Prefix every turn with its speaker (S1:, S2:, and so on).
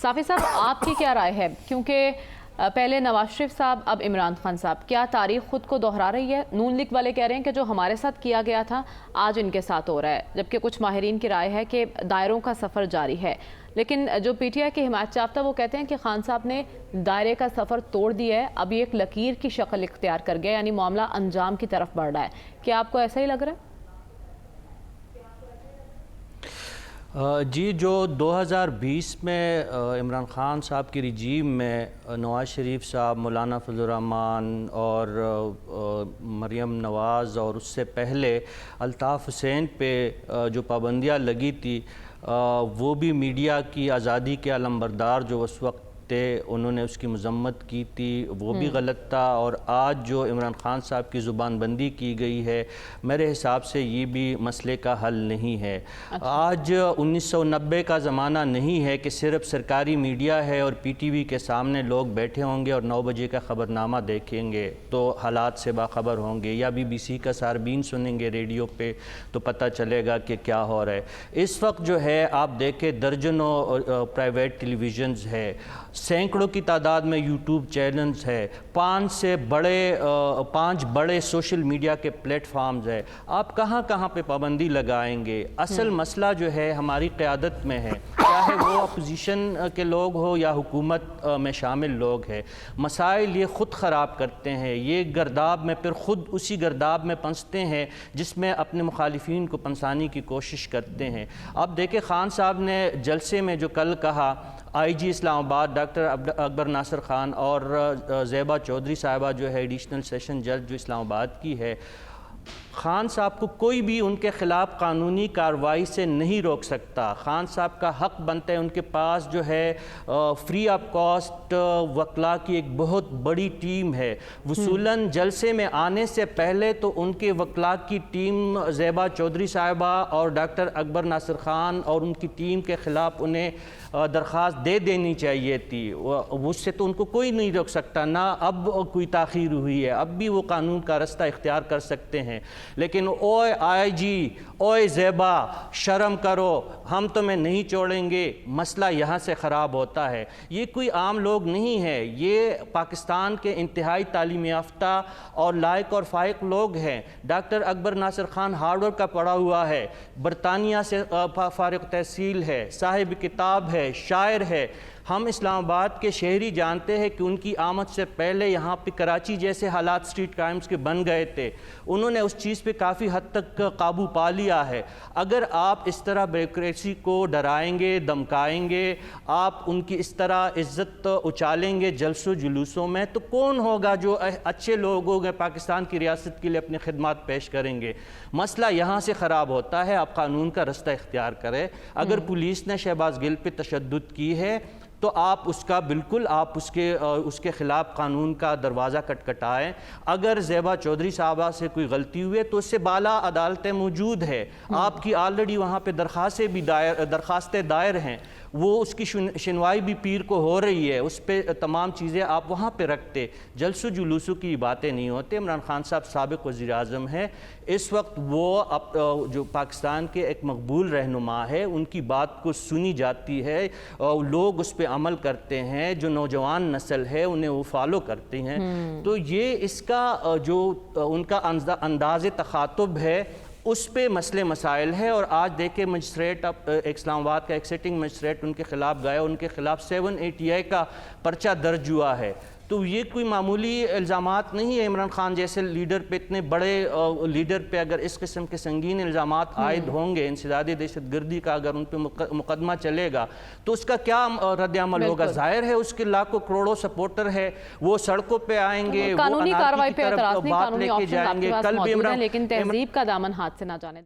S1: साफ़ी साहब, आपकी क्या राय है, क्योंकि पहले नवाज शरीफ साहब अब इमरान खान साहब, क्या तारीख खुद को दोहरा रही है? नून लीग वाले कह रहे हैं कि जो हमारे साथ किया गया था आज इनके साथ हो रहा है, जबकि कुछ माहिरीन की राय है कि दायरों का सफ़र जारी है। लेकिन जो पीटीआई के हिमायत याफ्ता वो कहते हैं कि खान साहब ने दायरे का सफ़र तोड़ दिया है, अब ये एक लकीर की शक्ल इख्तियार कर गया, यानी मामला अंजाम की तरफ बढ़ रहा है। क्या आपको ऐसा ही लग रहा है?
S2: जी, जो 2020 में इमरान खान साहब की रिजीम में नवाज़ शरीफ साहब, मौलाना फजल रहमान और मरियम नवाज़ और उससे पहले अल्ताफ़ हुसैन पे जो पाबंदियाँ लगी थी, वो भी मीडिया की आज़ादी के अलंबरदार जो उस वक्त थे, उन्होंने उसकी मजम्मत की थी, वो भी गलत था। और आज जो इमरान खान साहब की ज़ुबानबंदी की गई है, मेरे हिसाब से ये भी मसले का हल नहीं है। अच्छा। आज 1990 का ज़माना नहीं है कि सिर्फ सरकारी मीडिया है और पीटीवी के सामने लोग बैठे होंगे और 9 बजे का ख़बरनामा देखेंगे तो हालात से बाखबर होंगे, या बीबीसी का सारबीन सुनेंगे रेडियो पे तो पता चलेगा कि क्या हो रहा है। इस वक्त जो है आप देखें, दर्जनों प्राइवेट टेलीविज़न्स है, सैकड़ों की तादाद में यूट्यूब चैनल्स है, 5 बड़े सोशल मीडिया के प्लेटफार्म्स है। आप कहाँ कहाँ पे पाबंदी लगाएंगे? असल मसला जो है हमारी क़यादत में है, चाहे वो अपोजिशन के लोग हो या हुकूमत में शामिल लोग हैं। मसाइल ये ख़ुद ख़राब करते हैं, ये गर्दाब में फिर ख़ुद उसी गर्दाब में पंसते हैं जिसमें अपने मुखालिफिन को पंसाने की कोशिश करते हैं। अब देखें, खान साहब ने जलसे में जो कल कहा, आईजी इस्लामाबाद डॉक्टर अकबर नासिर खान और ज़ेबा चौधरी साहिबा जो है एडिशनल सेशन जज जो इस्लामाबाद की है, खान साहब को कोई भी उनके ख़िलाफ़ कानूनी कार्रवाई से नहीं रोक सकता। खान साहब का हक़ बनता है, उनके पास जो है फ्री ऑफ कॉस्ट वकला की एक बहुत बड़ी टीम है। वसूलन जलसे में आने से पहले तो उनके वकला की टीम ज़ेबा चौधरी साहिबा और डॉक्टर अकबर नासिर खान और उनकी टीम के ख़िलाफ़ उन्हें दरख्वास्त दे देनी चाहिए थी। उससे तो उनको कोई नहीं रोक सकता, ना अब कोई ताख़ीर हुई है, अब भी वो कानून का रास्ता इख्तियार कर सकते हैं। लेकिन ओए आईजी, ओए ज़ेबा, शर्म करो, हम तुम्हें नहीं छोड़ेंगे, मसला यहाँ से ख़राब होता है। ये कोई आम लोग नहीं है, ये पाकिस्तान के इंतहाई तालीम याफ्ता और लायक और फाइक लोग हैं। डॉक्टर अकबर नासिर खान हार्वर्ड का पढ़ा हुआ है, बरतानिया से फारिग तहसील है, साहिब किताब है, शायर है। हम इस्लामाबाद के शहरी जानते हैं कि उनकी आमद से पहले यहाँ पे कराची जैसे हालात स्ट्रीट क्राइम्स के बन गए थे। उन्होंने उस चीज़ पे काफ़ी हद तक काबू पा लिया है। अगर आप इस तरह ब्यूरोक्रेसी को डराएंगे, धमकाएंगे, आप उनकी इस तरह इज़्ज़त उछालेंगे जलसों जुलूसों में, तो कौन होगा जो अच्छे लोग होंगे पाकिस्तान की रियासत के लिए अपनी खिदमत पेश करेंगे? मसला यहाँ से ख़राब होता है। आप कानून का रास्ता इख्तियार करें। अगर पुलिस ने शहबाज गिल पे तशद्दुद की है तो आप उसका बिल्कुल आप उसके ख़िलाफ़ कानून का दरवाज़ा खटखटाएँ। अगर ज़ेबा चौधरी साहबा से कोई गलती हुई है तो उससे बाला अदालतें मौजूद है, आपकी ऑलरेडी वहाँ पे दरखास्तें दायर हैं, वो उसकी सुनवाई भी पीर को हो रही है, उस पर तमाम चीज़ें आप वहाँ पे रखते। जलसों जुलूसों की बातें नहीं होते। इमरान खान साहब साबिक़ वज़ीर आज़म हैं, इस वक्त वो जो पाकिस्तान के एक मकबूल रहनुमा है, उनकी बात को सुनी जाती है, लोग उस पर अमल करते हैं, जो नौजवान नस्ल है उन्हें वो फॉलो करते हैं। तो ये इसका जो उनका अंदाज़ तख़ातुब है उस पे मसले मसाइल है। और आज देखे मजिस्ट्रेट इस्लामाबाद का एक सिटिंग मजिस्ट्रेट उनके ख़िलाफ़ गया, उनके ख़िलाफ़ 780I का पर्चा दर्ज हुआ है। तो ये कोई मामूली इल्ज़ामात नहीं है। इमरान खान जैसे लीडर पे, इतने बड़े लीडर पे अगर इस किस्म के संगीन इल्ज़ामात आयद होंगे, इंसदादी दहशतगर्दी का अगर उन पे मुकदमा चलेगा तो उसका क्या रद्द-ए-अमल होगा? जाहिर है उसके लाखों करोड़ों सपोर्टर है, वो सड़कों पे आएंगे,
S1: कानूनी कार्रवाई पे
S2: बात लेके जाएंगे। कल भी
S1: लेकिन तहजीब का दामन हाथ से ना जाने